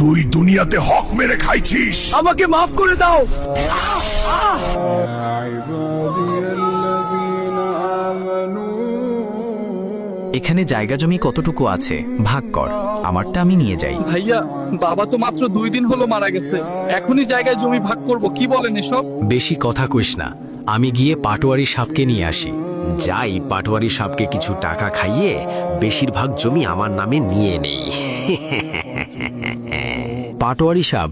তুই দুনিয়াতে হক মেরে খাইছিস, আমাকে মাফ করে দাও। এখানে জায়গা জমি কতটুকু আছে ভাগ কর, আমারটা আমি নিয়ে যাই। ভাইয়া, বাবা তো মাত্র 2 দিন হলো মারা গেছে, এখনই জায়গায় জমি ভাগ করব, কি বলেন এসব? বেশি কথা কইস না, আমি গিয়ে পাটোয়ারি সাপকে নিয়ে আসি। যাই পাটোয়ারি সাপকে কিছু টাকা খাইয়ে বেশিরভাগ জমি আমার নামে নিয়ে নেই। পাটোয়ারি সাহেব,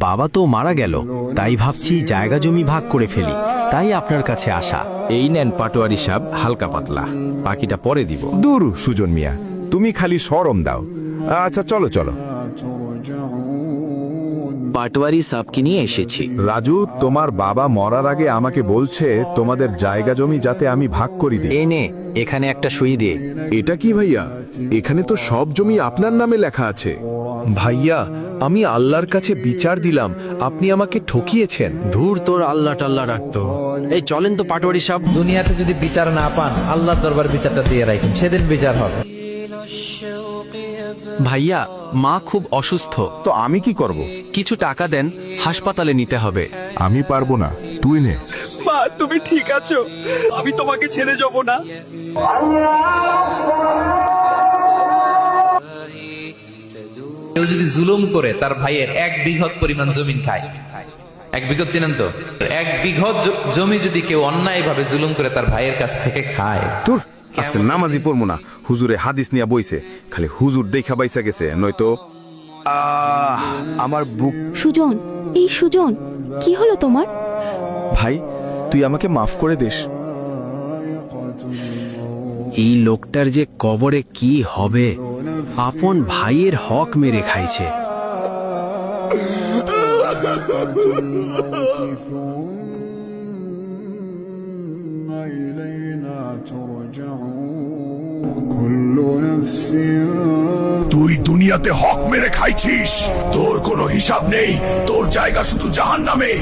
বাবা তো মারা গেল, তাই ভাবছি জায়গা জমি ভাগ করে ফেলি, তাই আপনার কাছে আসা। এই নেন পাটোয়ারি সাপ, হালকা পাতলা, বাকিটা পরে দিব। দূর সুজন মিয়া, তুমি খালি শরম দাও। আচ্ছা চলো চলো। পাটোয়ারি সাপকে নিয়ে এসেছি। রাজু, তোমার বাবা মরার আগে আমাকে বলছে তোমাদের জায়গা জমি যাতে আমি ভাগ করি দিই। এই নে, এখানে একটা সই দে। এটা কি ভাইয়া? এখানে তো সব জমি আপনার নামে লেখা আছে। ভাইয়া, আমি আল্লাহর কাছে বিচার দিলাম, আপনি আমাকে ঠকিয়েছেন। ধুর তোর আল্লাহ টাল্লাহ রাখতো। এই চলেন তো পাটোয়ারি সাপ। দুনিয়াতে যদি বিচার না পান, আল্লাহর দরবার বিচারটা দিয়ে রাখেন, সেদিন বিচার হবে। ভাইয়া, মা খুব অসুস্থ, তো আমি কি করব? কিছু টাকা দেন, হাসপাতালে নিতে হবে। আমি পারবো না, তুই নে। মা, তুমি ঠিক আছো? আমি তোমাকে ছেড়ে যাব না। কেউ যদি জুলুম করে তার ভাইয়ের 1 বিঘত পরিমাণ জমিন খায়, 1 বিঘত চেনেন তো? 1 বিঘত জমি যদি কেউ অন্যায় ভাবে জুলুম করে তার ভাইয়ের কাছ থেকে খায়, তোর আজকে নামাজি পড়বো না, হুজুরে হাদিস নিয়া বইছে, খালি হুজুর দেখা বাইসা গেছে, নয়তো আমার বুক। সুজন, এই সুজন, কি হলো তোমার? ভাই, তুই আমাকে মাফ করে দিস। এই লোকটার যে কবরে কি হবে, আপন ভাইয়ের হক মেরে খাইছে। তুই দুনিয়াতে হক মেরে খাইছিস, তোর কোনো হিসাব নেই, তোর জায়গা শুধু জাহান্নামে।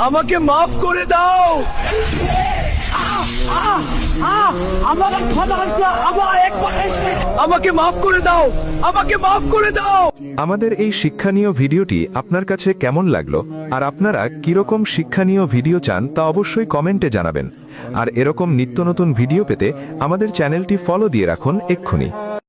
আমাকে মাফ করে দাও। আমাকে মাফ করে দাও, আমাকে মাফ করে দাও। আমাদের এই শিক্ষণীয় ভিডিওটি আপনার কাছে কেমন লাগলো, আর আপনারা কিরকম শিক্ষণীয় ভিডিও চান তা অবশ্যই কমেন্টে জানাবেন। আর এরকম নিত্য নতুন ভিডিও পেতে আমাদের চ্যানেলটি ফলো দিয়ে রাখুন এক্ষুনি।